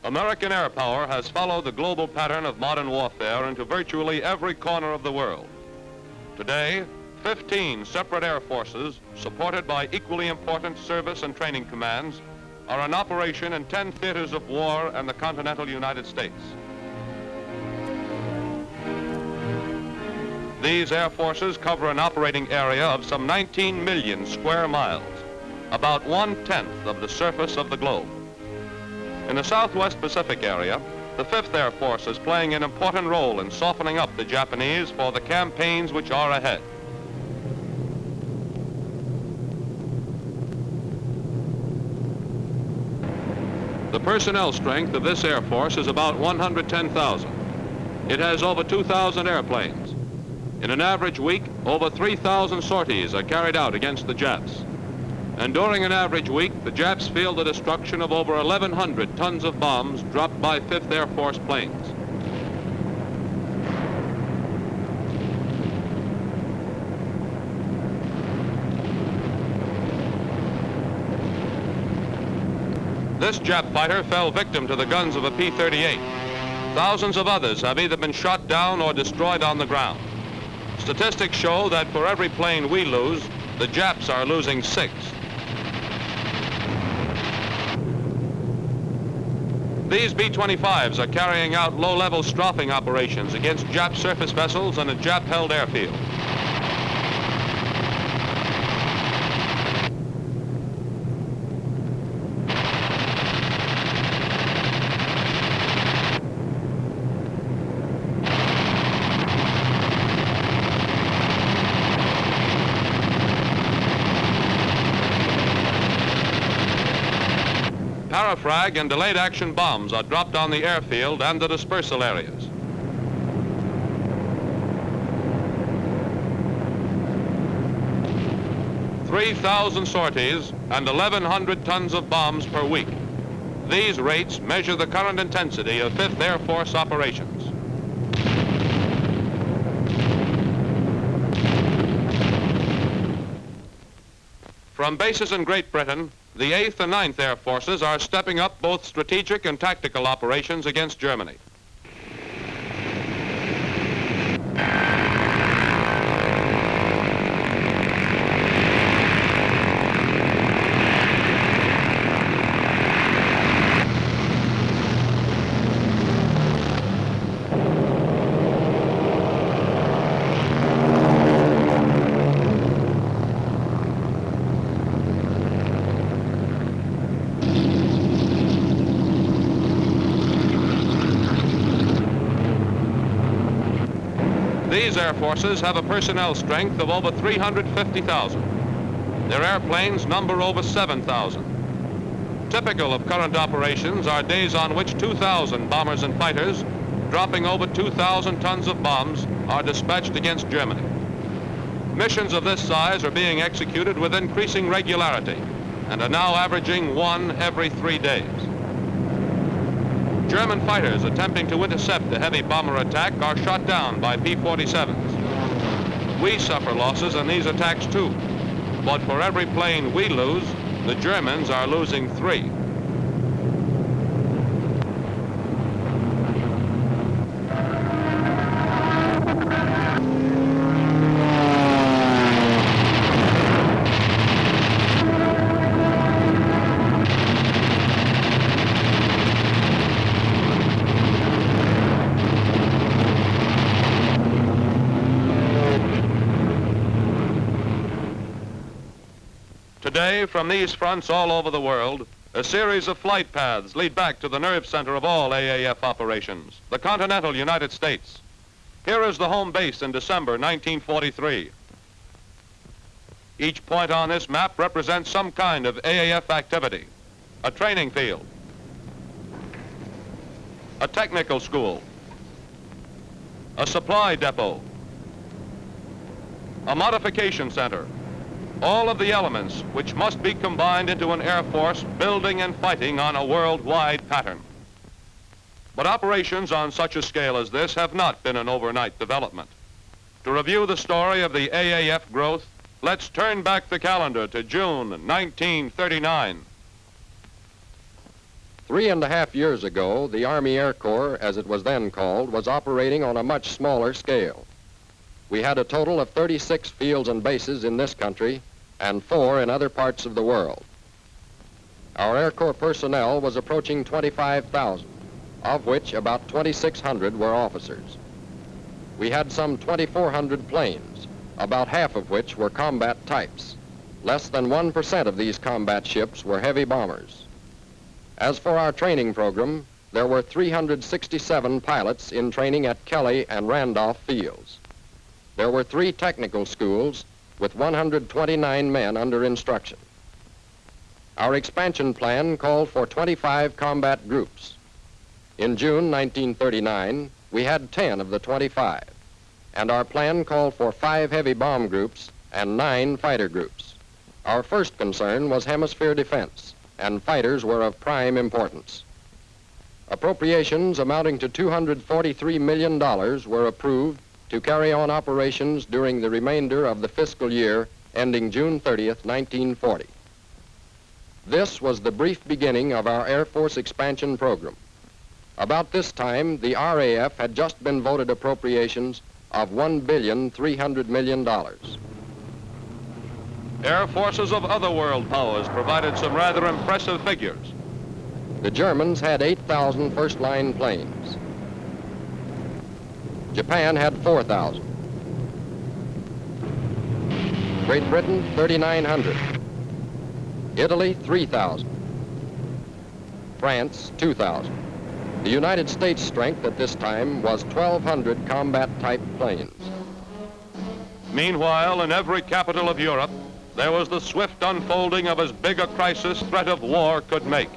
American air power has followed the global pattern of modern warfare into virtually every corner of the world. Today, 15 separate air forces, supported by equally important service and training commands, are in operation in 10 theaters of war and the continental United States. These air forces cover an operating area of some 19 million square miles, about 1/10 of the surface of the globe. In the Southwest Pacific area, the 5th Air Force is playing an important role in softening up the Japanese for the campaigns which are ahead. The personnel strength of this Air Force is about 110,000. It has over 2,000 airplanes. In an average week, over 3,000 sorties are carried out against the Japs. And during an average week, the Japs feel the destruction of over 1,100 tons of bombs dropped by 5th Air Force planes. This Jap fighter fell victim to the guns of a P-38. Thousands of others have either been shot down or destroyed on the ground. Statistics show that for every plane we lose, the Japs are losing 6. These B-25s are carrying out low-level strafing operations against Jap surface vessels and a Jap-held airfield. Parafrag and delayed action bombs are dropped on the airfield and the dispersal areas. "3,000 sorties and 1,100 tons of bombs per week. These rates measure the current intensity of 5th Air Force operations. From bases in Great Britain, the 8th and 9th Air Forces are stepping up both strategic and tactical operations against Germany. These air forces have a personnel strength of over 350,000. Their airplanes number over 7,000. Typical of current operations are days on which 2,000 bombers and fighters, dropping over 2,000 tons of bombs, are dispatched against Germany. Missions of this size are being executed with increasing regularity and are now averaging 1 every 3 days. German fighters attempting to intercept the heavy bomber attack are shot down by P-47s. We suffer losses in these attacks too, but for every plane we lose, the Germans are losing 3. Today, from these fronts all over the world, a series of flight paths lead back to the nerve center of all AAF operations, the continental United States. Here is the home base in December 1943. Each point on this map represents some kind of AAF activity: a training field, a technical school, a supply depot, a modification center, all of the elements which must be combined into an Air Force building and fighting on a worldwide pattern. But operations on such a scale as this have not been an overnight development. To review the story of the AAF growth, let's turn back the calendar to June 1939. 3.5 years ago, the Army Air Corps, as it was then called, was operating on a much smaller scale. We had a total of 36 fields and bases in this country and 4 in other parts of the world. Our Air Corps personnel was approaching 25,000, of which about 2,600 were officers. We had some 2,400 planes, about half of which were combat types. Less than 1% of these combat ships were heavy bombers. As for our training program, there were 367 pilots in training at Kelly and Randolph fields. There were 3 technical schools with 129 men under instruction. Our expansion plan called for 25 combat groups. In June 1939, we had 10 of the 25, and our plan called for 5 heavy bomb groups and 9 fighter groups. Our first concern was hemisphere defense, and fighters were of prime importance. Appropriations amounting to $243 million were approved to carry on operations during the remainder of the fiscal year ending June 30th, 1940. This was the brief beginning of our Air Force expansion program. About this time, the RAF had just been voted appropriations of $1,300 million. Air forces of other world powers provided some rather impressive figures. The Germans had 8,000 first-line planes. Japan had 4,000. Great Britain, 3,900. Italy, 3,000. France, 2,000. The United States strength at this time was 1,200 combat-type planes. Meanwhile, in every capital of Europe, there was the swift unfolding of as big a crisis threat of war could make.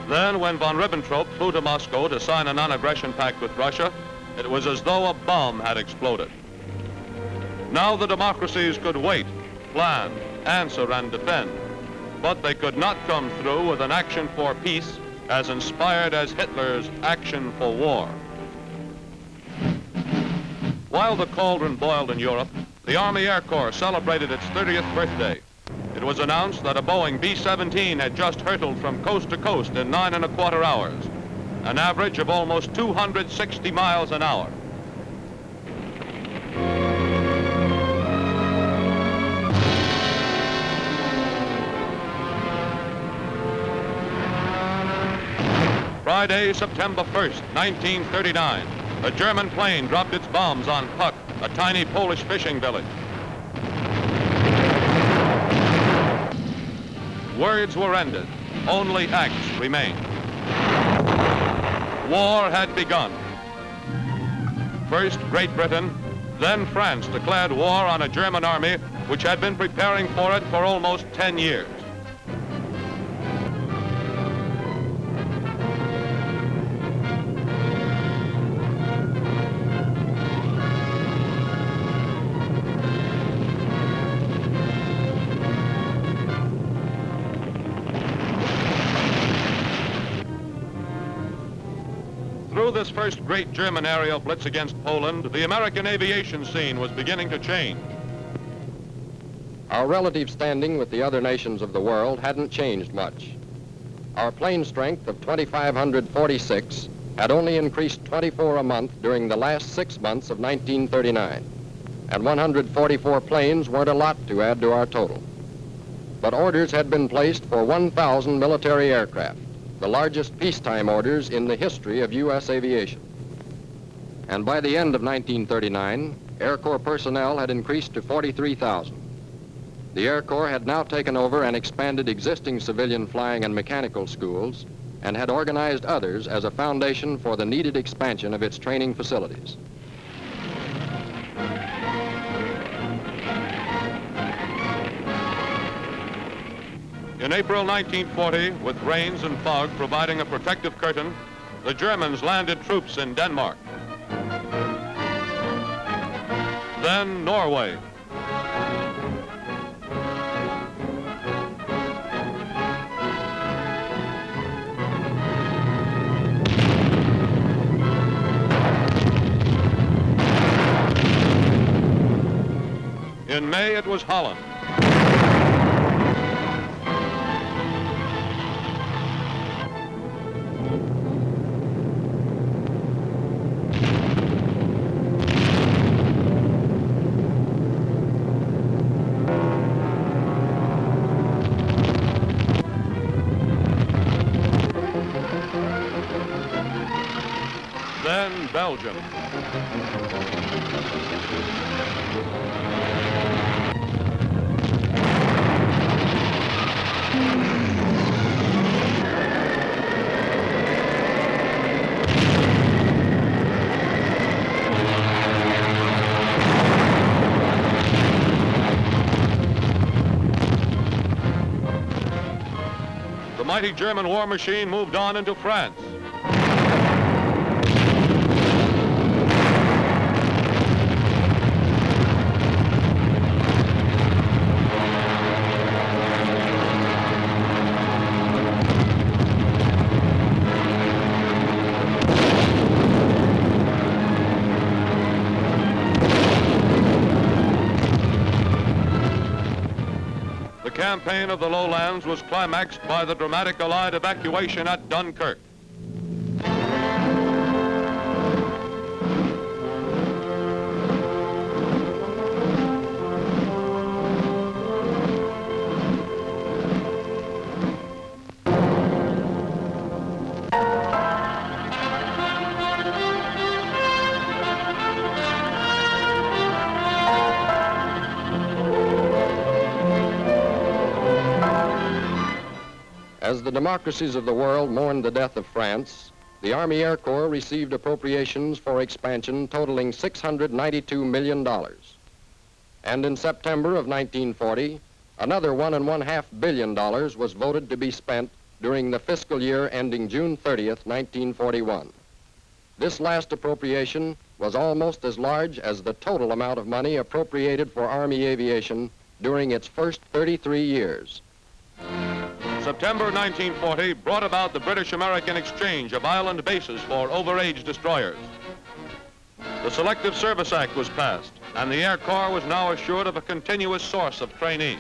Then, when von Ribbentrop flew to Moscow to sign a non-aggression pact with Russia, it was as though a bomb had exploded. Now the democracies could wait, plan, answer, and defend, but they could not come through with an action for peace as inspired as Hitler's action for war. While the cauldron boiled in Europe, the Army Air Corps celebrated its 30th birthday. It was announced that a Boeing B-17 had just hurtled from coast to coast in 9.25 hours, an average of almost 260 miles an hour. Friday, September 1st, 1939, a German plane dropped its bombs on Puck, a tiny Polish fishing village. Words were ended. Only acts remained. War had begun. First Great Britain, then France declared war on a German army which had been preparing for it for almost 10 years. Through this first great German aerial blitz against Poland, the American aviation scene was beginning to change. Our relative standing with the other nations of the world hadn't changed much. Our plane strength of 2,546 had only increased 24 a month during the last 6 months of 1939. and 144 planes weren't a lot to add to our total. But orders had been placed for 1,000 military aircraft, the largest peacetime orders in the history of U.S. aviation. And by the end of 1939, Air Corps personnel had increased to 43,000. The Air Corps had now taken over and expanded existing civilian flying and mechanical schools and had organized others as a foundation for the needed expansion of its training facilities. In April 1940, with rains and fog providing a protective curtain, the Germans landed troops in Denmark. Then Norway. In May, it was Holland. Then Belgium. The mighty German war machine moved on into France. The campaign of the lowlands was climaxed by the dramatic Allied evacuation at Dunkirk. As the democracies of the world mourned the death of France, the Army Air Corps received appropriations for expansion totaling $692 million. And in September of 1940, another $1.5 billion was voted to be spent during the fiscal year ending June 30th, 1941. This last appropriation was almost as large as the total amount of money appropriated for Army aviation during its first 33 years. September 1940 brought about the British-American exchange of island bases for overage destroyers. The Selective Service Act was passed, and the Air Corps was now assured of a continuous source of trainees.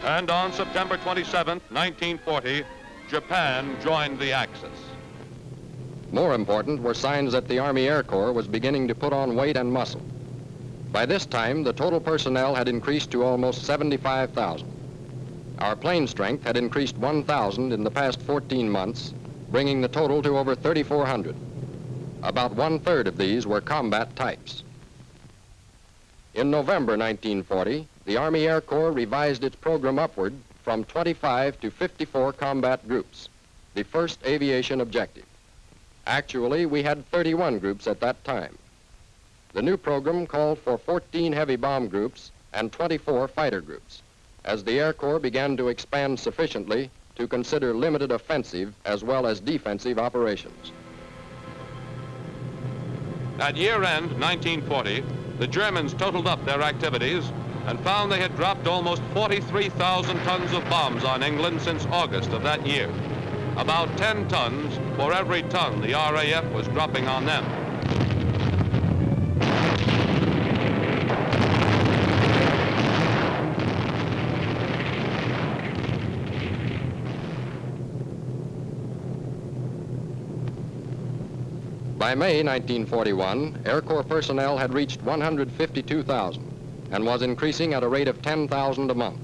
And on September 27, 1940, Japan joined the Axis. More important were signs that the Army Air Corps was beginning to put on weight and muscle. By this time, the total personnel had increased to almost 75,000. Our plane strength had increased 1,000 in the past 14 months, bringing the total to over 3,400. About 1/3 of these were combat types. In November 1940, the Army Air Corps revised its program upward from 25 to 54 combat groups, the first aviation objective. Actually, we had 31 groups at that time. The new program called for 14 heavy bomb groups and 24 fighter groups, as the Air Corps began to expand sufficiently to consider limited offensive as well as defensive operations. At year-end 1940, the Germans totaled up their activities and found they had dropped almost 43,000 tons of bombs on England since August of that year. About 10 tons for every ton the RAF was dropping on them. By May 1941, Air Corps personnel had reached 152,000 and was increasing at a rate of 10,000 a month.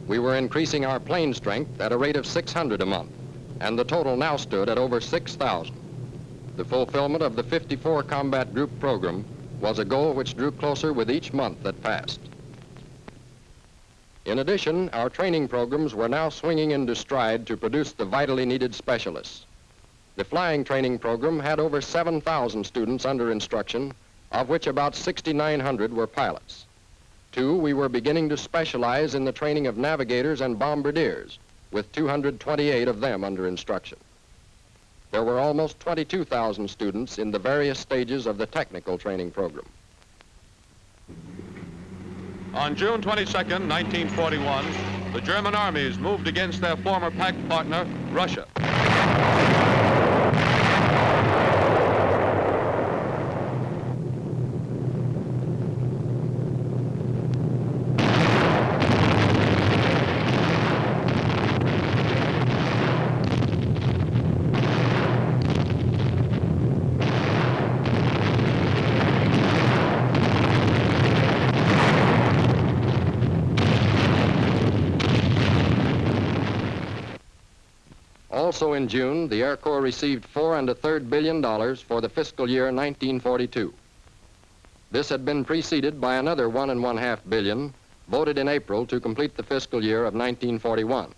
We were increasing our plane strength at a rate of 600 a month, and the total now stood at over 6,000. The fulfillment of the 54 Combat Group program was a goal which drew closer with each month that passed. In addition, our training programs were now swinging into stride to produce the vitally needed specialists. The flying training program had over 7,000 students under instruction, of which about 6,900 were pilots. Two, we were beginning to specialize in the training of navigators and bombardiers, with 228 of them under instruction. There were almost 22,000 students in the various stages of the technical training program. On June 22nd, 1941, the German armies moved against their former pact partner, Russia. Also in June, the Air Corps received $4 1/3 billion for the fiscal year 1942. This had been preceded by another $1 1/2 billion voted in April to complete the fiscal year of 1941.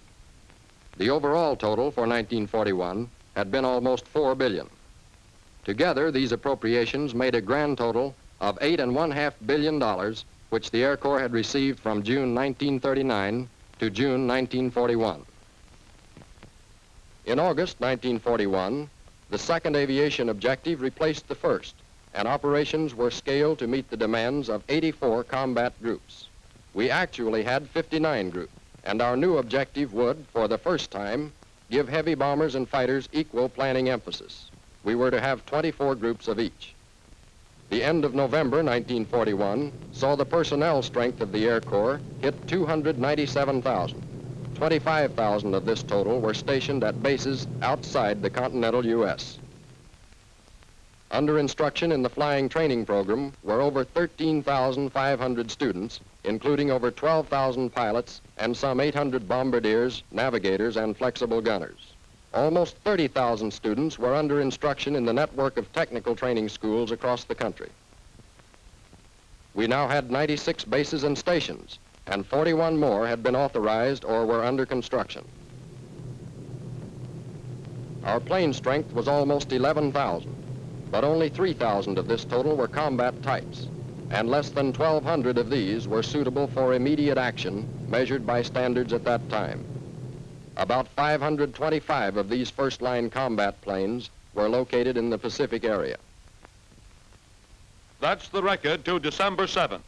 The overall total for 1941 had been almost $4 billion. Together, these appropriations made a grand total of $8 1/2 billion, which the Air Corps had received from June 1939 to June 1941. In August 1941, the second aviation objective replaced the first, and operations were scaled to meet the demands of 84 combat groups. We actually had 59 groups, and our new objective would, for the first time, give heavy bombers and fighters equal planning emphasis. We were to have 24 groups of each. The end of November 1941 saw the personnel strength of the Air Corps hit 297,000. 25,000 of this total were stationed at bases outside the continental U.S. Under instruction in the flying training program were over 13,500 students, including over 12,000 pilots and some 800 bombardiers, navigators, and flexible gunners. Almost 30,000 students were under instruction in the network of technical training schools across the country. We now had 96 bases and stations, and 41 more had been authorized or were under construction. Our plane strength was almost 11,000, but only 3,000 of this total were combat types, and less than 1,200 of these were suitable for immediate action measured by standards at that time. About 525 of these first-line combat planes were located in the Pacific area. That's the record to December 7th.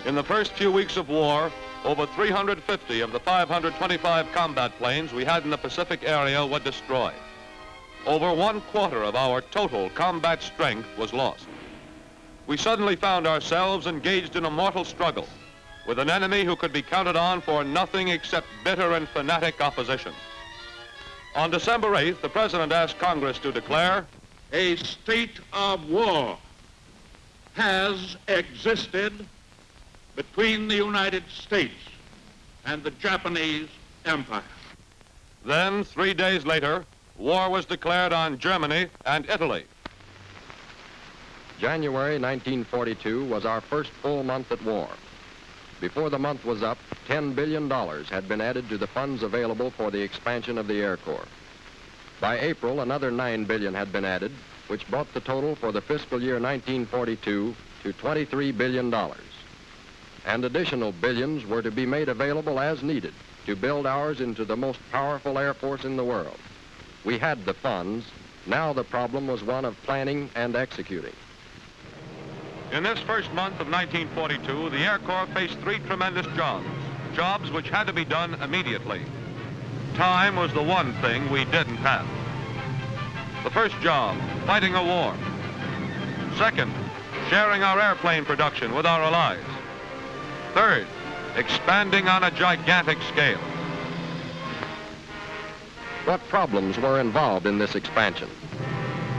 In the first few weeks of war, over 350 of the 525 combat planes we had in the Pacific area were destroyed. Over 1/4 of our total combat strength was lost. We suddenly found ourselves engaged in a mortal struggle with an enemy who could be counted on for nothing except bitter and fanatic opposition. On December 8th, the President asked Congress to declare, "A state of war has existed between the United States and the Japanese Empire." Then, 3 days later, war was declared on Germany and Italy. January 1942 was our first full month at war. Before the month was up, $10 billion had been added to the funds available for the expansion of the Air Corps. By April, another $9 billion had been added, which brought the total for the fiscal year 1942 to $23 billion. and additional billions were to be made available as needed to build ours into the most powerful Air Force in the world. We had the funds. Now the problem was one of planning and executing. In this first month of 1942, the Air Corps faced three tremendous jobs which had to be done immediately. Time was the one thing we didn't have. The first job, fighting a war. Second, sharing our airplane production with our allies. Third, expanding on a gigantic scale. What problems were involved in this expansion?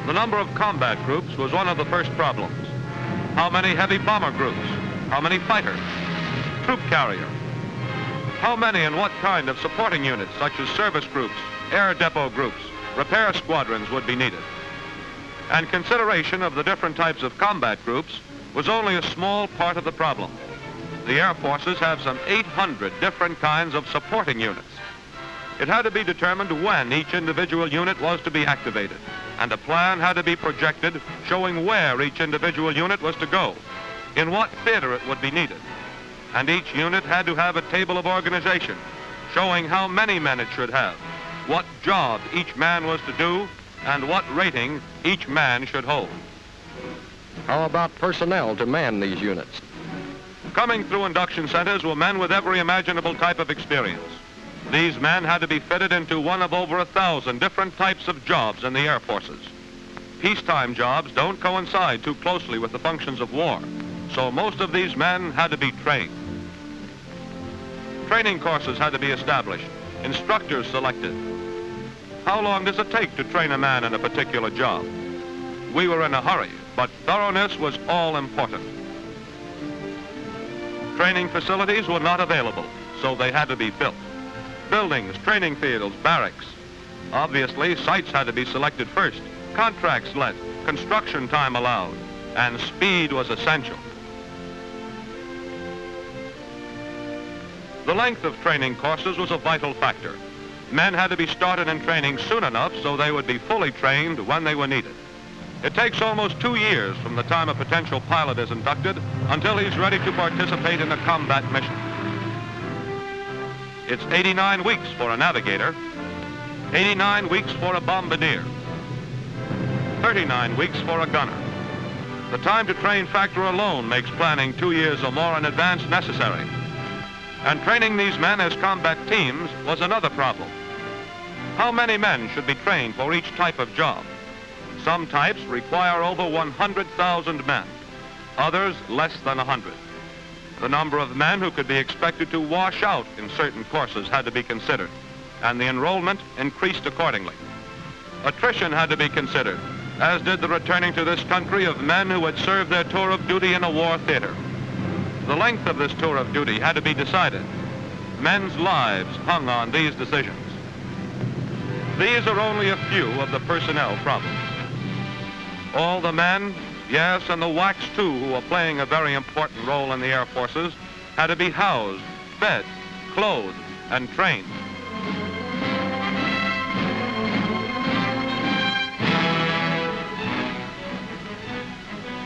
The number of combat groups was one of the first problems. How many heavy bomber groups? How many fighters? Troop carrier? How many and what kind of supporting units, such as service groups, air depot groups, repair squadrons would be needed? And consideration of the different types of combat groups was only a small part of the problem. The Air Forces have some 800 different kinds of supporting units. It had to be determined when each individual unit was to be activated, and a plan had to be projected showing where each individual unit was to go, in what theater it would be needed. And each unit had to have a table of organization showing how many men it should have, what job each man was to do, and what rating each man should hold. How about personnel to man these units? Coming through induction centers were men with every imaginable type of experience. These men had to be fitted into one of over 1,000 different types of jobs in the Air Forces. Peacetime jobs don't coincide too closely with the functions of war, so most of these men had to be trained. Training courses had to be established, instructors selected. How long does it take to train a man in a particular job? We were in a hurry, but thoroughness was all important. Training facilities were not available, so they had to be built. Buildings, training fields, barracks. Obviously, sites had to be selected first, contracts let, construction time allowed, and speed was essential. The length of training courses was a vital factor. Men had to be started in training soon enough so they would be fully trained when they were needed. It takes almost 2 years from the time a potential pilot is inducted until he's ready to participate in a combat mission. It's 89 weeks for a navigator, 89 weeks for a bombardier, 39 weeks for a gunner. The time to train factor alone makes planning 2 years or more in advance necessary. And training these men as combat teams was another problem. How many men should be trained for each type of job? Some types require over 100,000 men, others less than 100. The number of men who could be expected to wash out in certain courses had to be considered, and the enrollment increased accordingly. Attrition had to be considered, as did the returning to this country of men who had served their tour of duty in a war theater. The length of this tour of duty had to be decided. Men's lives hung on these decisions. These are only a few of the personnel problems. All the men, yes, and the WACs too, who are playing a very important role in the Air Forces, had to be housed, fed, clothed, and trained.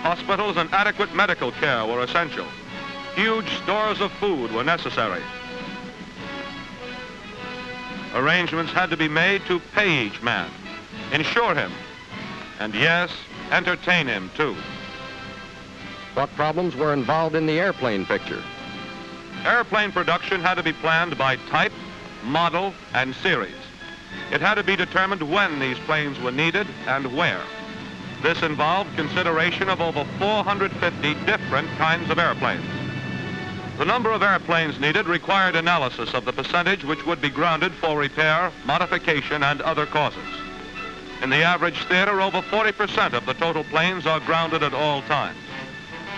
Hospitals and adequate medical care were essential. Huge stores of food were necessary. Arrangements had to be made to pay each man, insure him, and yes, entertain him too. What problems were involved in the airplane picture? Airplane production had to be planned by type, model, and series. It had to be determined when these planes were needed and where. This involved consideration of over 450 different kinds of airplanes. The number of airplanes needed required analysis of the percentage which would be grounded for repair, modification, and other causes. In the average theater, over 40% of the total planes are grounded at all times.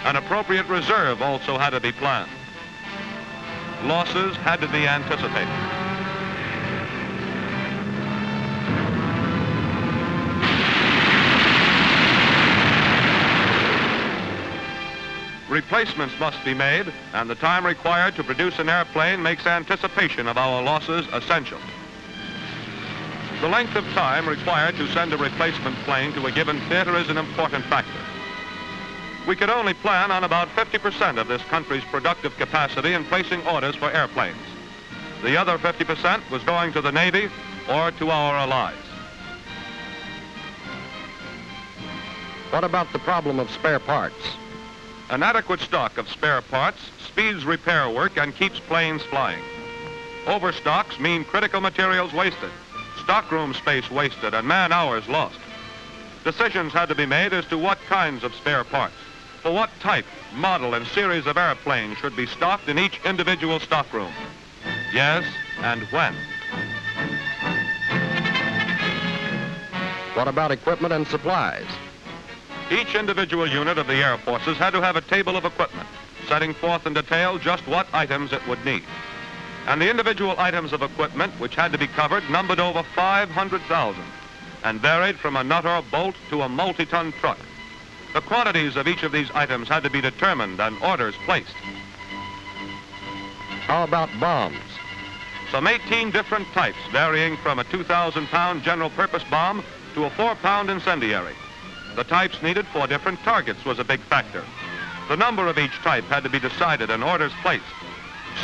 An appropriate reserve also had to be planned. Losses had to be anticipated. Replacements must be made, and the time required to produce an airplane makes anticipation of our losses essential. The length of time required to send a replacement plane to a given theater is an important factor. We could only plan on about 50% of this country's productive capacity in placing orders for airplanes. The other 50% was going to the Navy or to our allies. What about the problem of spare parts? An adequate stock of spare parts speeds repair work and keeps planes flying. Overstocks mean critical materials wasted, stockroom space wasted, and man-hours lost. Decisions had to be made as to what kinds of spare parts, for what type, model, and series of airplanes should be stocked in each individual stockroom. Yes, and when. What about equipment and supplies? Each individual unit of the Air Forces had to have a table of equipment, setting forth in detail just what items it would need. And the individual items of equipment which had to be covered numbered over 500,000 and varied from a nutter bolt to a multi-ton truck. The quantities of each of these items had to be determined and orders placed. How about bombs? Some 18 different types, varying from a 2,000-pound general-purpose bomb to a 4-pound incendiary. The types needed for different targets was a big factor. The number of each type had to be decided and orders placed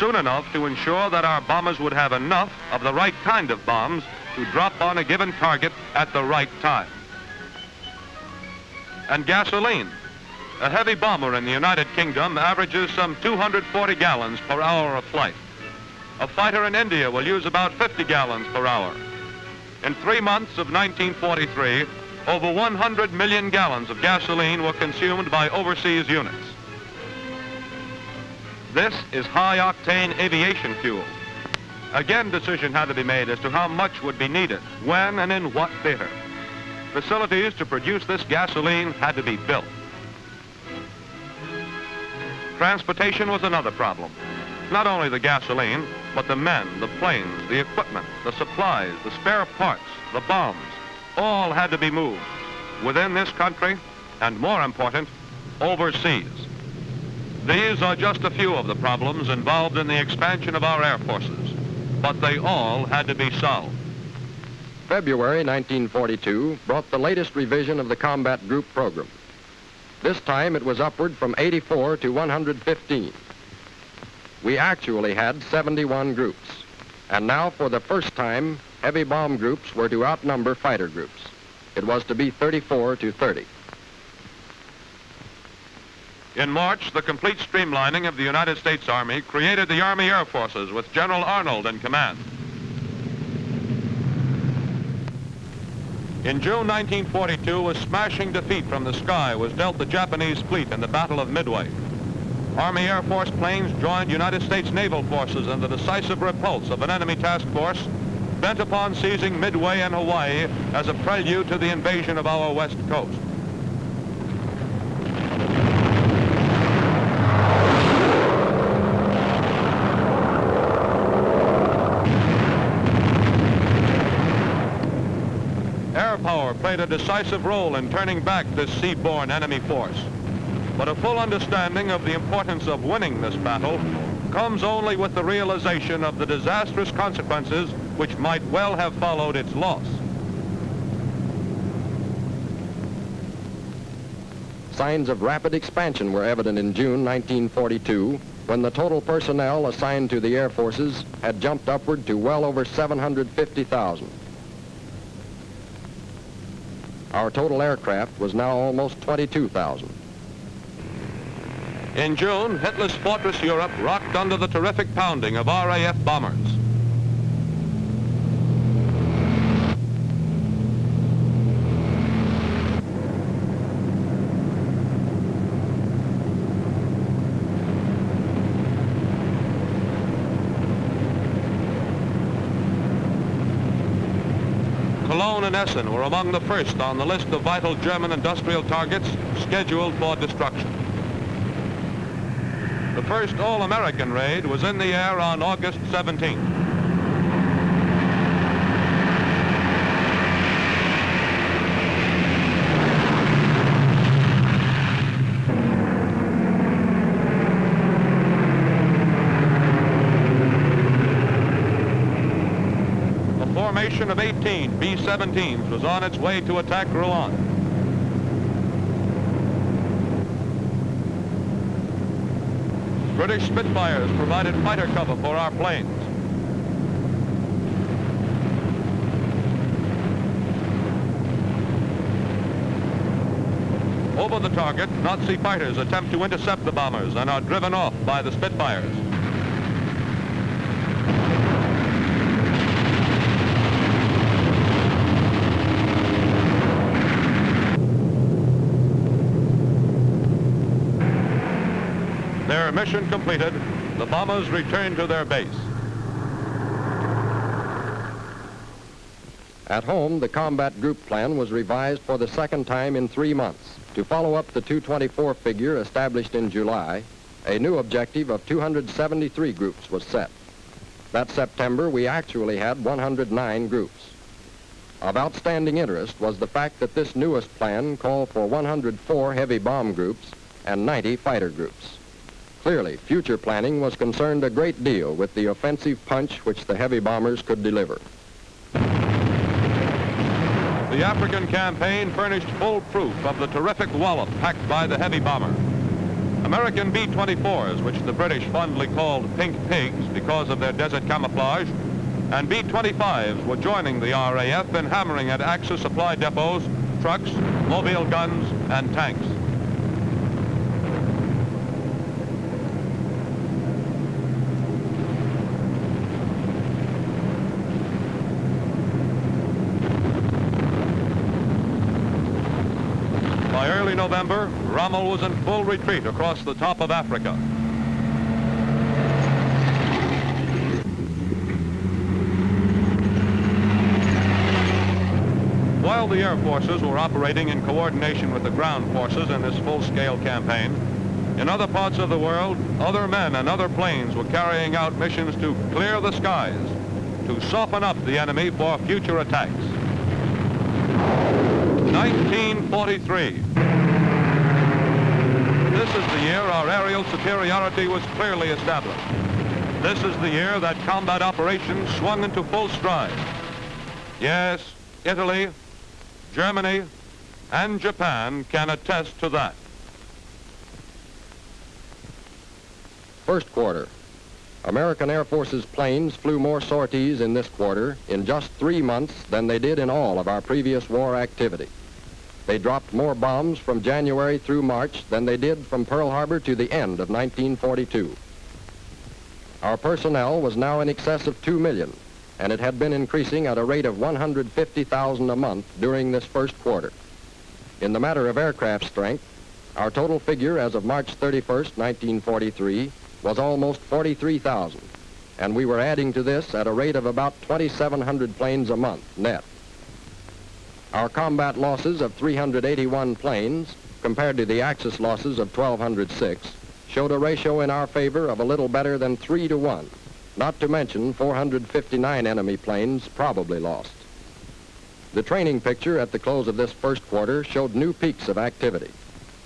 soon enough to ensure that our bombers would have enough of the right kind of bombs to drop on a given target at the right time. And gasoline. A heavy bomber in the United Kingdom averages some 240 gallons per hour of flight. A fighter in India will use about 50 gallons per hour. In 3 months of 1943, over 100 million gallons of gasoline were consumed by overseas units. This is high-octane aviation fuel. Again, decision had to be made as to how much would be needed, when and in what theater. Facilities to produce this gasoline had to be built. Transportation was another problem. Not only the gasoline, but the men, the planes, the equipment, the supplies, the spare parts, the bombs, all had to be moved within this country and, more important, overseas. These are just a few of the problems involved in the expansion of our air forces, but they all had to be solved. February 1942 brought the latest revision of the combat group program. This time it was upward from 84 to 115. We actually had 71 groups, and now for the first time, heavy bomb groups were to outnumber fighter groups. It was to be 34 to 30. In March, the complete streamlining of the United States Army created the Army Air Forces with General Arnold in command. In June 1942, a smashing defeat from the sky was dealt the Japanese fleet in the Battle of Midway. Army Air Force planes joined United States naval forces in the decisive repulse of an enemy task force bent upon seizing Midway and Hawaii as a prelude to the invasion of our west coast. Air power played a decisive role in turning back this seaborne enemy force. But a full understanding of the importance of winning this battle comes only with the realization of the disastrous consequences which might well have followed its loss. Signs of rapid expansion were evident in June 1942, when the total personnel assigned to the Air Forces had jumped upward to well over 750,000. Our total aircraft was now almost 22,000. In June, Hitler's fortress Europe rocked under the terrific pounding of RAF bombers. Cologne and Essen were among the first on the list of vital German industrial targets scheduled for destruction. The first all-American raid was in the air on August 17th. A formation of 18 B-17s was on its way to attack Rouen. British Spitfires provided fighter cover for our planes. Over the target, Nazi fighters attempt to intercept the bombers and are driven off by the Spitfires. Their mission completed, the bombers return to their base. At home, the combat group plan was revised for the second time in 3 months. To follow up the 224 figure established in July, a new objective of 273 groups was set. That September, we actually had 109 groups. Of outstanding interest was the fact that this newest plan called for 104 heavy bomb groups and 90 fighter groups. Clearly, future planning was concerned a great deal with the offensive punch which the heavy bombers could deliver. The African campaign furnished full proof of the terrific wallop packed by the heavy bomber. American B-24s, which the British fondly called pink pigs because of their desert camouflage, and B-25s were joining the RAF in hammering at Axis supply depots, trucks, mobile guns, and tanks. By early November, Rommel was in full retreat across the top of Africa. While the air forces were operating in coordination with the ground forces in this full-scale campaign, in other parts of the world, other men and other planes were carrying out missions to clear the skies, to soften up the enemy for future attacks. 1943. This is the year our aerial superiority was clearly established. This is the year that combat operations swung into full stride. Yes, Italy, Germany, and Japan can attest to that. First quarter. American Air Force's planes flew more sorties in this quarter in just 3 months than they did in all of our previous war activity. They dropped more bombs from January through March than they did from Pearl Harbor to the end of 1942. Our personnel was now in excess of 2 million, and it had been increasing at a rate of 150,000 a month during this first quarter. In the matter of aircraft strength, our total figure as of March 31st, 1943, was almost 43,000, and we were adding to this at a rate of about 2,700 planes a month net. Our combat losses of 381 planes, compared to the Axis losses of 1,206, showed a ratio in our favor of a little better than 3 to 1, not to mention 459 enemy planes probably lost. The training picture at the close of this first quarter showed new peaks of activity.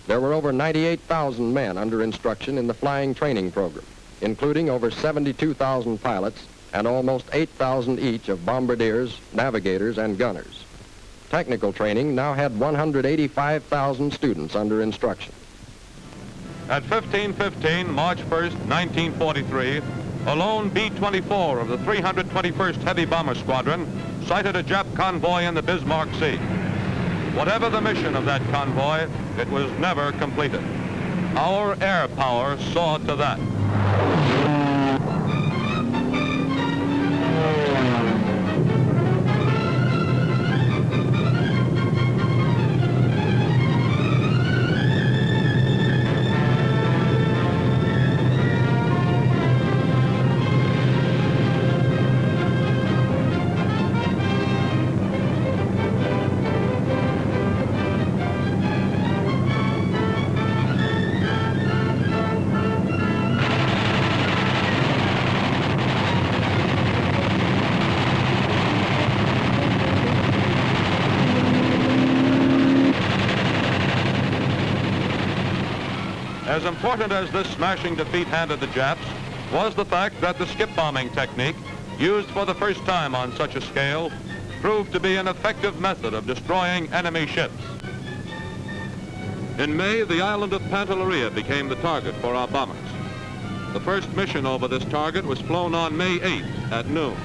There were over 98,000 men under instruction in the flying training program, including over 72,000 pilots and almost 8,000 each of bombardiers, navigators, and gunners. Technical training now had 185,000 students under instruction. At 15:15, March 1st, 1943, a lone B-24 of the 321st Heavy Bomber Squadron sighted a Jap convoy in the Bismarck Sea. Whatever the mission of that convoy, it was never completed. Our air power saw to that. As important as this smashing defeat handed the Japs was the fact that the skip bombing technique, used for the first time on such a scale, proved to be an effective method of destroying enemy ships. In May, the island of Pantelleria became the target for our bombers. The first mission over this target was flown on May 8th at noon.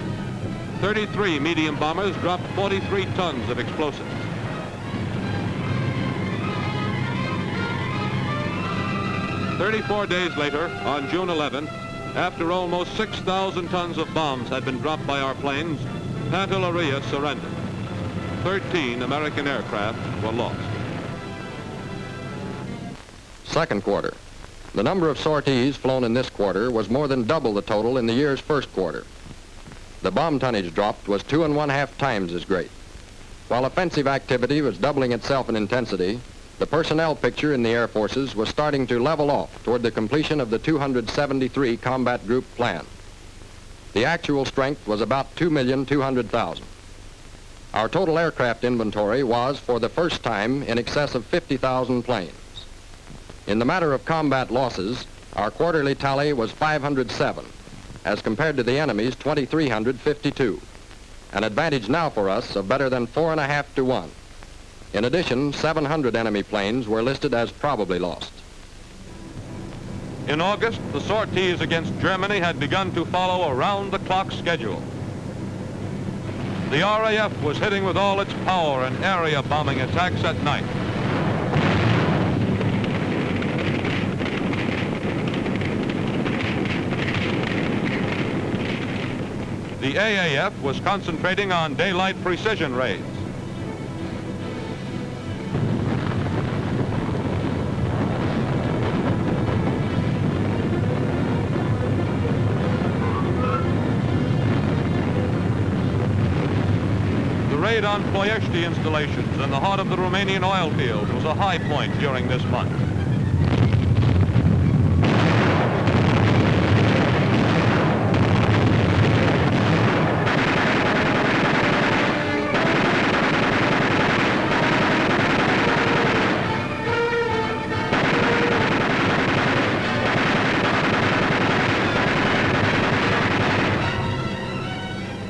33 medium bombers dropped 43 tons of explosives. "34 days later, on June 11th, after almost 6,000 tons of bombs had been dropped by our planes, Pantelleria surrendered. 13 American aircraft were lost. Second quarter. The number of sorties flown in this quarter was more than double the total in the year's first quarter. The bomb tonnage dropped was 2.5 times as great. While offensive activity was doubling itself in intensity, the personnel picture in the Air Forces was starting to level off toward the completion of the 273 combat group plan. The actual strength was about 2,200,000. Our total aircraft inventory was, for the first time, in excess of 50,000 planes. In the matter of combat losses, our quarterly tally was 507, as compared to the enemy's 2,352, an advantage now for us of better than 4.5 to 1. In addition, 700 enemy planes were listed as probably lost. In August, the sorties against Germany had begun to follow a round-the-clock schedule. The RAF was hitting with all its power and area bombing attacks at night. The AAF was concentrating on daylight precision raids. The raid on Ploiești installations in the heart of the Romanian oil fields was a high point during this month.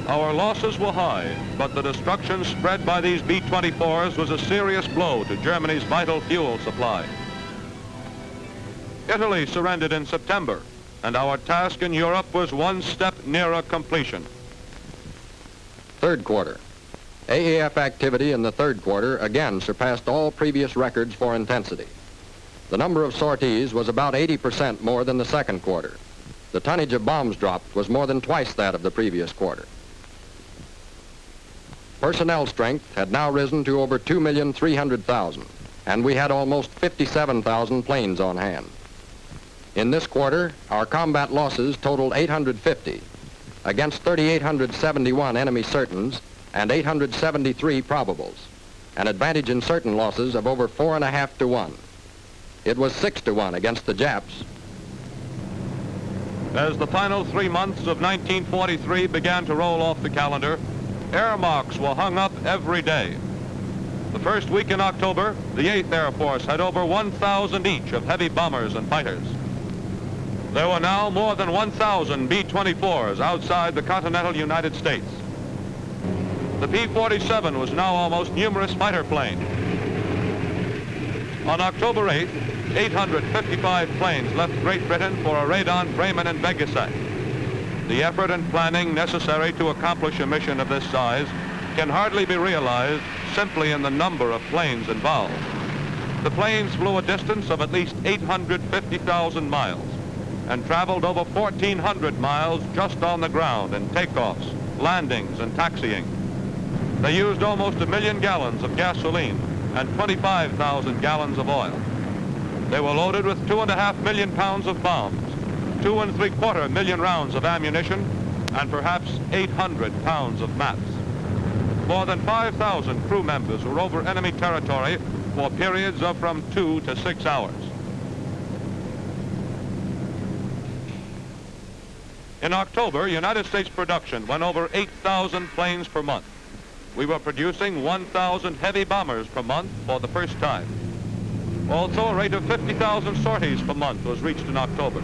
Our losses were high, but the destruction spread by these B-24s was a serious blow to Germany's vital fuel supply. Italy surrendered in September, and our task in Europe was one step nearer completion. Third quarter. AAF activity in the third quarter again surpassed all previous records for intensity. The number of sorties was about 80% more than the second quarter. The tonnage of bombs dropped was more than twice that of the previous quarter. Personnel strength had now risen to over 2,300,000, and we had almost 57,000 planes on hand. In this quarter, our combat losses totaled 850, against 3,871 enemy certains and 873 probables, an advantage in certain losses of over 4.5 to 1. It was 6 to 1 against the Japs. As the final 3 months of 1943 began to roll off the calendar, air marks were hung up every day. The first week in October, the 8th Air Force had over 1,000 each of heavy bombers and fighters. There were now more than 1,000 B-24s outside the continental United States. The P-47 was now our most numerous fighter plane. On October 8th, 855 planes left Great Britain for a raid on Bremen and Vegasek. The effort and planning necessary to accomplish a mission of this size can hardly be realized simply in the number of planes involved. The planes flew a distance of at least 850,000 miles and traveled over 1,400 miles just on the ground in takeoffs, landings, and taxiing. They used almost 1 million gallons of gasoline and 25,000 gallons of oil. They were loaded with 2.5 million pounds of bombs, 2.75 million rounds of ammunition, and perhaps 800 pounds of maps. More than 5,000 crew members were over enemy territory for periods of from 2 to 6 hours. In October, United States production went over 8,000 planes per month. We were producing 1,000 heavy bombers per month for the first time. Also, a rate of 50,000 sorties per month was reached in October.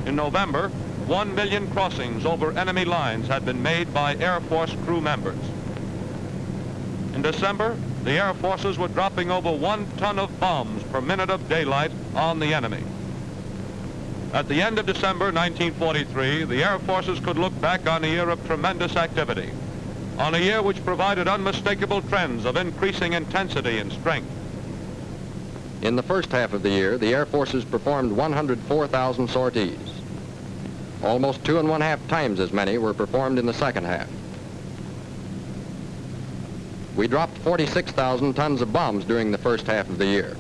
In November, 1 million crossings over enemy lines had been made by Air Force crew members. In December, the Air Forces were dropping over 1 ton of bombs per minute of daylight on the enemy. At the end of December 1943, the Air Forces could look back on a year of tremendous activity, on a year which provided unmistakable trends of increasing intensity and strength. In the first half of the year, the Air Forces performed 104,000 sorties. Almost 2.5 times as many were performed in the second half. We dropped 46,000 tons of bombs during the first half of the year.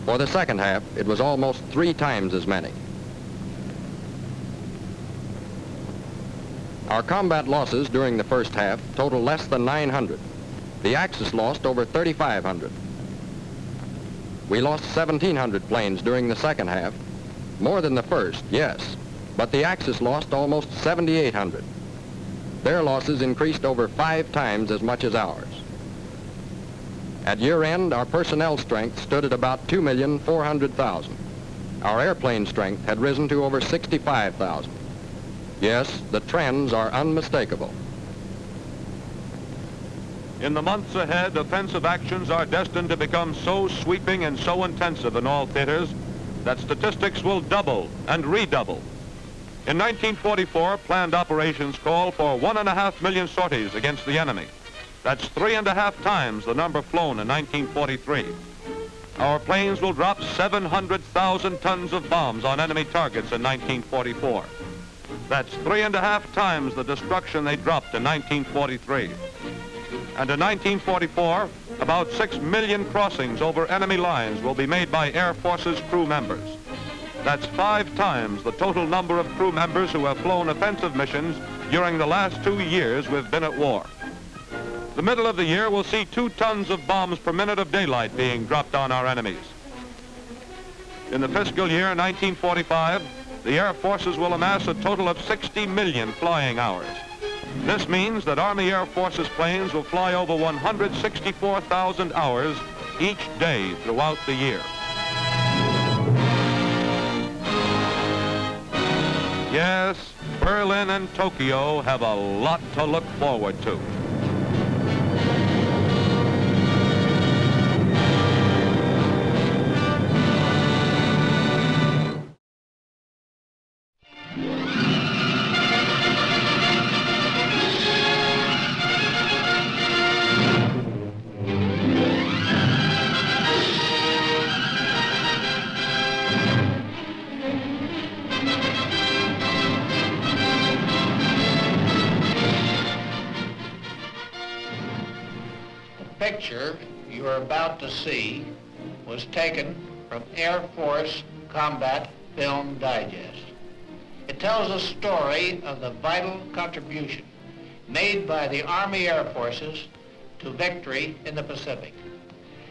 For the second half, it was almost 3 times as many. Our combat losses during the first half total less than 900. The Axis lost over 3,500. We lost 1,700 planes during the second half, more than the first, yes, but the Axis lost almost 7,800. Their losses increased over 5 times as much as ours. At year end, our personnel strength stood at about 2,400,000. Our airplane strength had risen to over 65,000. Yes, the trends are unmistakable. In the months ahead, offensive actions are destined to become so sweeping and so intensive in all theaters that statistics will double and redouble. In 1944, planned operations call for 1.5 million sorties against the enemy. That's 3.5 times the number flown in 1943. Our planes will drop 700,000 tons of bombs on enemy targets in 1944. That's 3.5 times the destruction they dropped in 1943. And in 1944, about 6 million crossings over enemy lines will be made by Air Forces crew members. That's 5 times the total number of crew members who have flown offensive missions during the last 2 years we've been at war. The middle of the year will see 2 tons of bombs per minute of daylight being dropped on our enemies. In the fiscal year 1945, the Air Forces will amass a total of 60 million flying hours. This means that Army Air Forces planes will fly over 164,000 hours each day throughout the year. Yes, Berlin and Tokyo have a lot to look forward to. The picture you are about to see was taken from Air Force Combat Film Digest. It tells a story of the vital contribution made by the Army Air Forces to victory in the Pacific.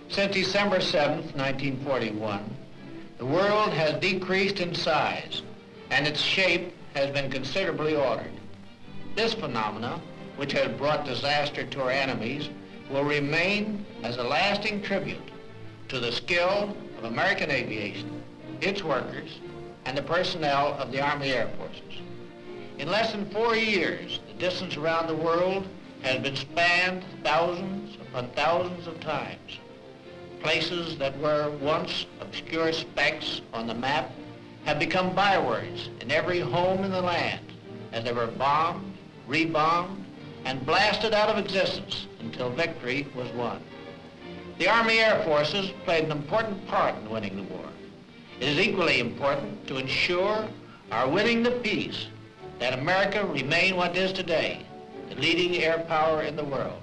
Since December 7th, 1941, the world has decreased in size and its shape has been considerably altered. This phenomena, which has brought disaster to our enemies, will remain as a lasting tribute to the skill of American aviation, its workers, and the personnel of the Army Air Forces. In less than 4 years, the distance around the world has been spanned thousands upon thousands of times. Places that were once obscure specks on the map have become bywords in every home in the land as they were bombed, rebombed, and blasted out of existence until victory was won. The Army Air Forces played an important part in winning the war. It is equally important to ensure our winning the peace that America remain what it is today, the leading air power in the world.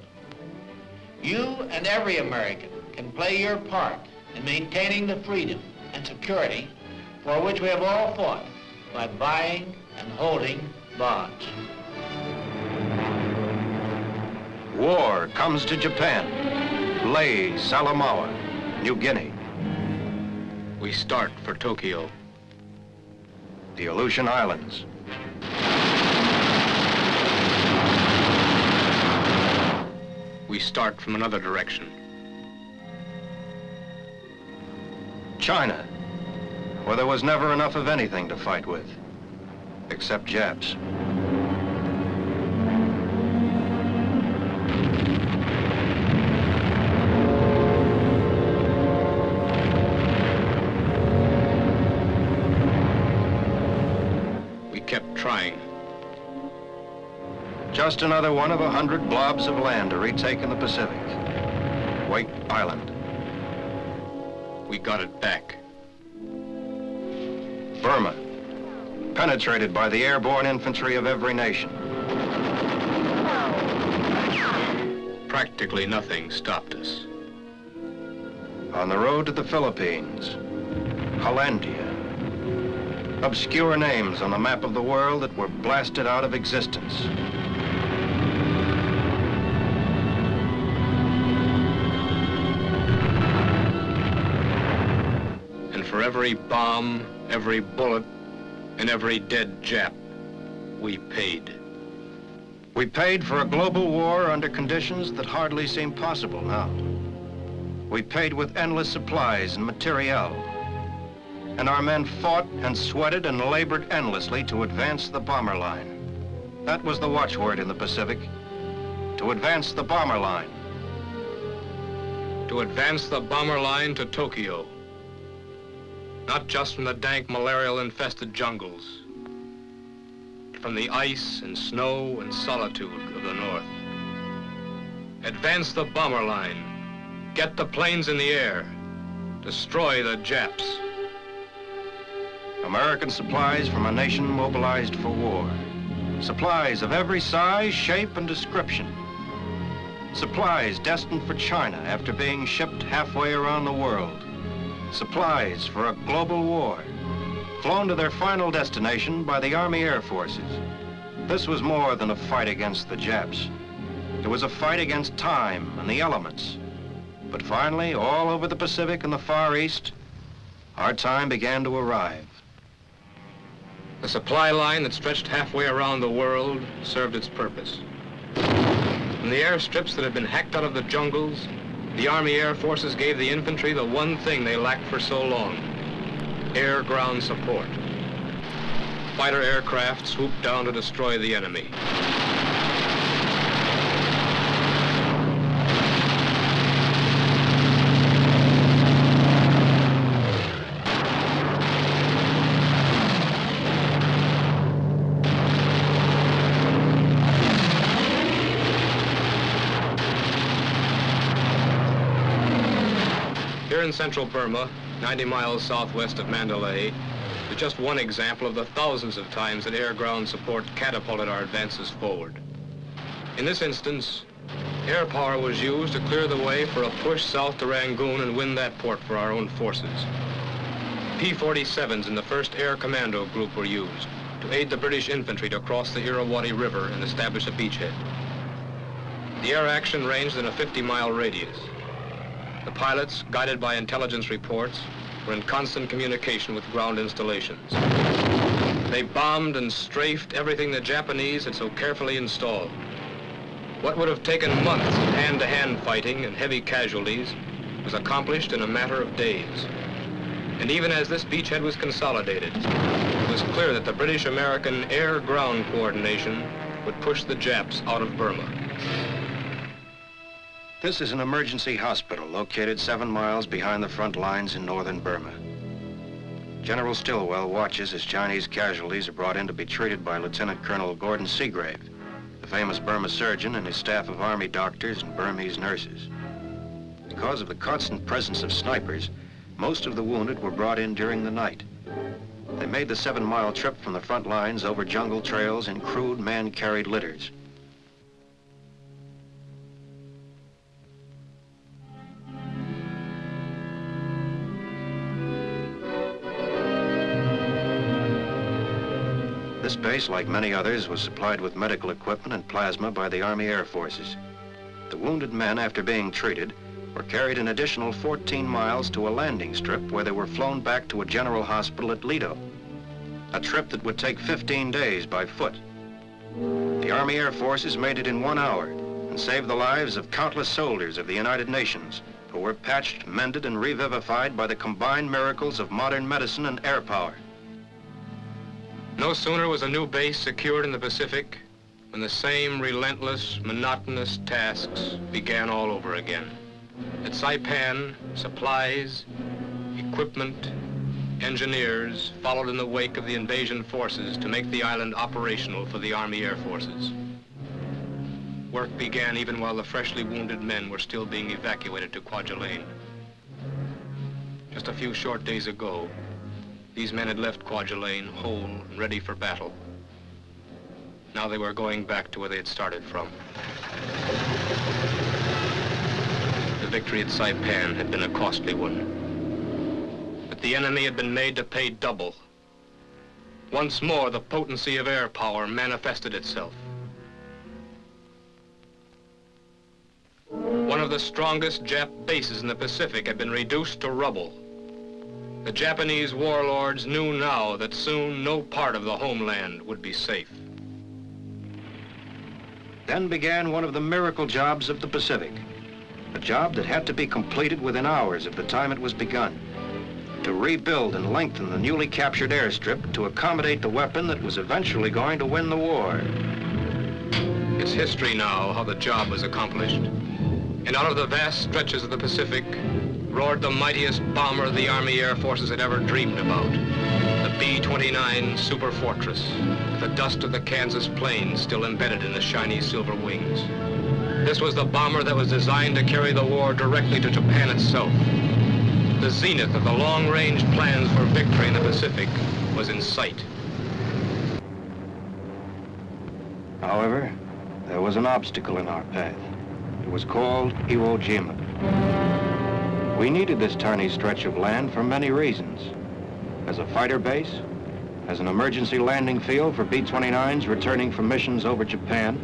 You and every American can play your part in maintaining the freedom and security for which we have all fought by buying and holding bonds. War comes to Japan, Leh, Salamaua, New Guinea. We start for Tokyo, the Aleutian Islands. We start from another direction. China, where there was never enough of anything to fight with, except Japs. trying. Just another one of 100 blobs of land to retake in the Pacific. Wake Island. We got it back. Burma, penetrated by the airborne infantry of every nation. Practically nothing stopped us. On the road to the Philippines, Hollandia. Obscure names on the map of the world that were blasted out of existence. And for every bomb, every bullet, and every dead Jap, we paid. We paid for a global war under conditions that hardly seem possible now. We paid with endless supplies and materiel. And our men fought and sweated and labored endlessly to advance the bomber line. That was the watchword in the Pacific. To advance the bomber line. To advance the bomber line to Tokyo. Not just from the dank malarial-infested jungles, but from the ice and snow and solitude of the north. Advance the bomber line. Get the planes in the air. Destroy the Japs. American supplies from a nation mobilized for war. Supplies of every size, shape, and description. Supplies destined for China after being shipped halfway around the world. Supplies for a global war, flown to their final destination by the Army Air Forces. This was more than a fight against the Japs. It was a fight against time and the elements. But finally, all over the Pacific and the Far East, our time began to arrive. The supply line that stretched halfway around the world served its purpose. From the airstrips that had been hacked out of the jungles, the Army Air Forces gave the infantry the one thing they lacked for so long: air-ground support. Fighter aircraft swooped down to destroy the enemy. Here in central Burma, 90 miles southwest of Mandalay, is just one example of the thousands of times that air-ground support catapulted our advances forward. In this instance, air power was used to clear the way for a push south to Rangoon and win that port for our own forces. P-47s in the 1st Air Commando Group were used to aid the British infantry to cross the Irrawaddy River and establish a beachhead. The air action ranged in a 50-mile radius. The pilots, guided by intelligence reports, were in constant communication with ground installations. They bombed and strafed everything the Japanese had so carefully installed. What would have taken months of hand-to-hand fighting and heavy casualties was accomplished in a matter of days. And even as this beachhead was consolidated, it was clear that the British-American air-ground coordination would push the Japs out of Burma. This is an emergency hospital located 7 miles behind the front lines in northern Burma. General Stilwell watches as Chinese casualties are brought in to be treated by Lieutenant Colonel Gordon Seagrave, the famous Burma surgeon, and his staff of Army doctors and Burmese nurses. Because of the constant presence of snipers, most of the wounded were brought in during the night. They made the 7-mile trip from the front lines over jungle trails in crude man-carried litters. This base, like many others, was supplied with medical equipment and plasma by the Army Air Forces. The wounded men, after being treated, were carried an additional 14 miles to a landing strip where they were flown back to a general hospital at Lido, a trip that would take 15 days by foot. The Army Air Forces made it in 1 hour and saved the lives of countless soldiers of the United Nations who were patched, mended, and revivified by the combined miracles of modern medicine and air power. No sooner was a new base secured in the Pacific when the same relentless, monotonous tasks began all over again. At Saipan, supplies, equipment, engineers followed in the wake of the invasion forces to make the island operational for the Army Air Forces. Work began even while the freshly wounded men were still being evacuated to Kwajalein. Just a few short days ago, these men had left Kwajalein whole and ready for battle. Now they were going back to where they had started from. The victory at Saipan had been a costly one. But the enemy had been made to pay double. Once more, the potency of air power manifested itself. One of the strongest Jap bases in the Pacific had been reduced to rubble. The Japanese warlords knew now that soon no part of the homeland would be safe. Then began one of the miracle jobs of the Pacific. A job that had to be completed within hours of the time it was begun. To rebuild and lengthen the newly captured airstrip to accommodate the weapon that was eventually going to win the war. It's history now how the job was accomplished. And out of the vast stretches of the Pacific roared the mightiest bomber the Army Air Forces had ever dreamed about. The B-29 Super Fortress, with the dust of the Kansas plains still embedded in the shiny silver wings. This was the bomber that was designed to carry the war directly to Japan itself. The zenith of the long-range plans for victory in the Pacific was in sight. However, there was an obstacle in our path. It was called Iwo Jima. We needed this tiny stretch of land for many reasons. As a fighter base, as an emergency landing field for B-29s returning from missions over Japan,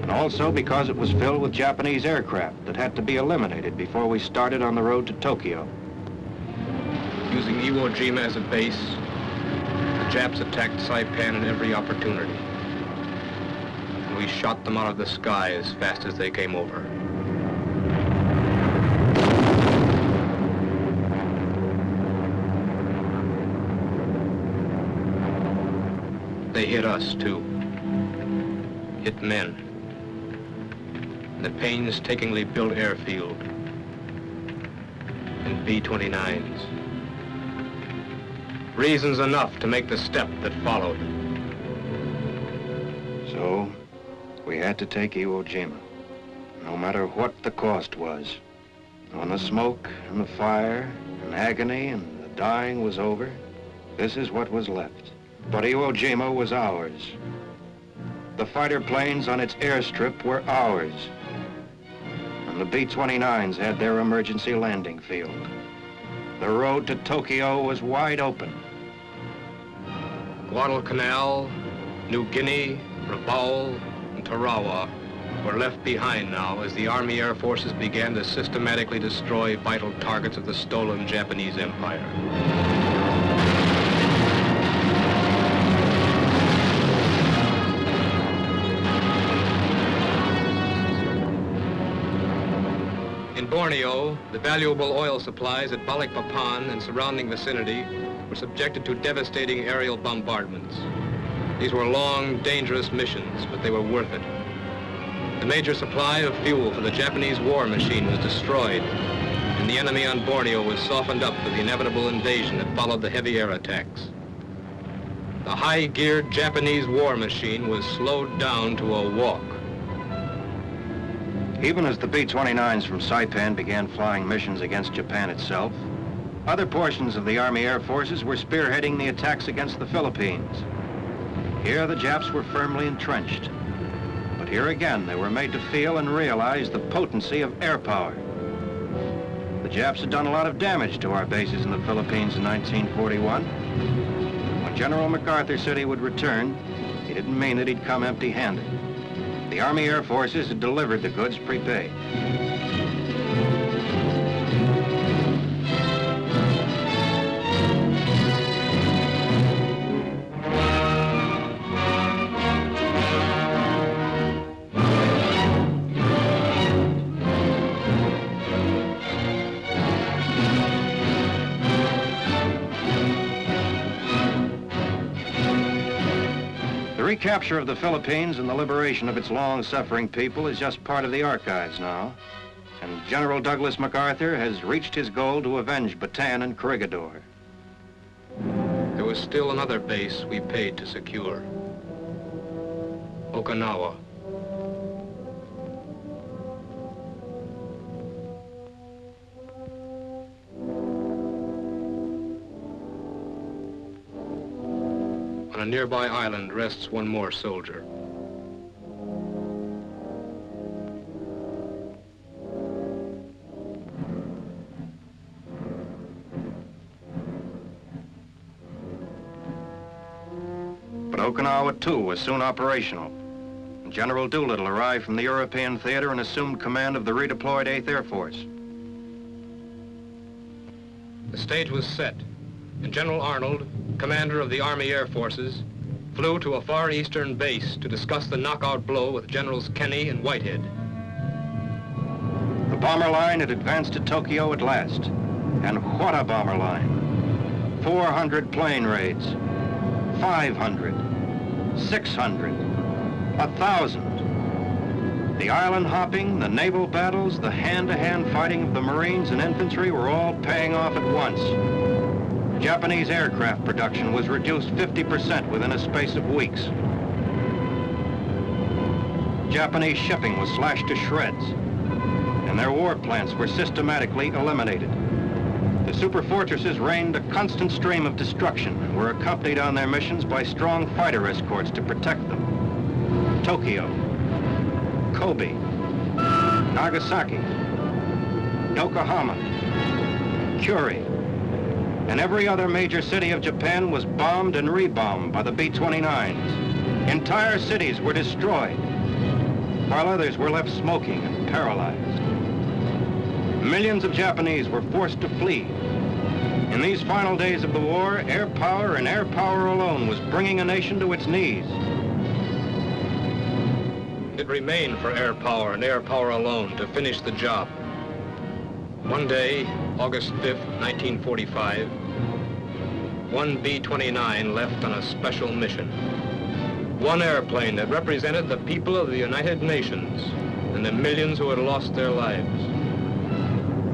and also because it was filled with Japanese aircraft that had to be eliminated before we started on the road to Tokyo. Using Iwo Jima as a base, the Japs attacked Saipan at every opportunity. And we shot them out of the sky as fast as they came over. They hit us, too. Hit men. The painstakingly built airfield. And B-29s. Reasons enough to make the step that followed. So, we had to take Iwo Jima, no matter what the cost was. When the smoke and the fire and agony and the dying was over, this is what was left. But Iwo Jima was ours. The fighter planes on its airstrip were ours. And the B-29s had their emergency landing field. The road to Tokyo was wide open. Guadalcanal, New Guinea, Rabaul, and Tarawa were left behind now as the Army Air Forces began to systematically destroy vital targets of the stolen Japanese Empire. In Borneo, the valuable oil supplies at Balikpapan and surrounding vicinity were subjected to devastating aerial bombardments. These were long, dangerous missions, but they were worth it. The major supply of fuel for the Japanese war machine was destroyed, and the enemy on Borneo was softened up for the inevitable invasion that followed the heavy air attacks. The high-geared Japanese war machine was slowed down to a walk. Even as the B-29s from Saipan began flying missions against Japan itself, other portions of the Army Air Forces were spearheading the attacks against the Philippines. Here the Japs were firmly entrenched. But here again, they were made to feel and realize the potency of air power. The Japs had done a lot of damage to our bases in the Philippines in 1941. When General MacArthur said he would return, he didn't mean that he'd come empty-handed. The Army Air Forces had delivered the goods prepaid. The recapture of the Philippines and the liberation of its long-suffering people is just part of the archives now. And General Douglas MacArthur has reached his goal to avenge Bataan and Corregidor. was still another base we paid to secure. Okinawa. On a nearby island rests one more soldier. But Okinawa, too, was soon operational. General Doolittle arrived from the European theater and assumed command of the redeployed 8th Air Force. The stage was set, and General Arnold, commander of the Army Air Forces, flew to a far eastern base to discuss the knockout blow with Generals Kenny and Whitehead. The bomber line had advanced to Tokyo at last. And what a bomber line. 400 plane raids, 500, 600, 1,000. The island hopping, the naval battles, the hand-to-hand fighting of the Marines and infantry were all paying off at once. Japanese aircraft production was reduced 50% within a space of weeks. Japanese shipping was slashed to shreds, and their war plants were systematically eliminated. The superfortresses rained a constant stream of destruction and were accompanied on their missions by strong fighter escorts to protect them. Tokyo, Kobe, Nagasaki, Yokohama, Curie, and every other major city of Japan was bombed and rebombed by the B-29s. Entire cities were destroyed, while others were left smoking and paralyzed. Millions of Japanese were forced to flee. In these final days of the war, air power and air power alone was bringing a nation to its knees. It remained for air power and air power alone to finish the job. One day, August 5th, 1945, one B-29 left on a special mission. One airplane that represented the people of the United Nations and the millions who had lost their lives.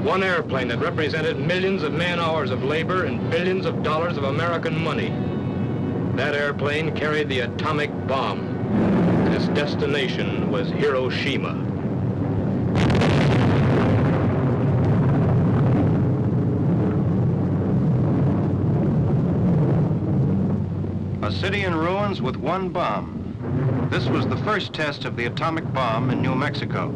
One airplane that represented millions of man-hours of labor and billions of dollars of American money. That airplane carried the atomic bomb. Its destination was Hiroshima. A city in ruins with one bomb. This was the first test of the atomic bomb in New Mexico.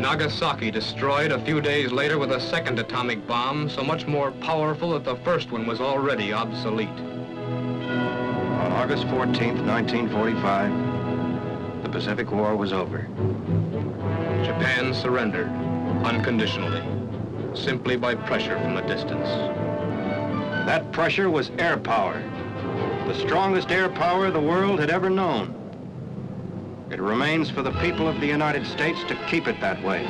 Nagasaki destroyed a few days later with a second atomic bomb, so much more powerful that the first one was already obsolete. On August 14th, 1945, the Pacific War was over. Japan surrendered unconditionally, simply by pressure from a distance. That pressure was air power, the strongest air power the world had ever known. It remains for the people of the United States to keep it that way.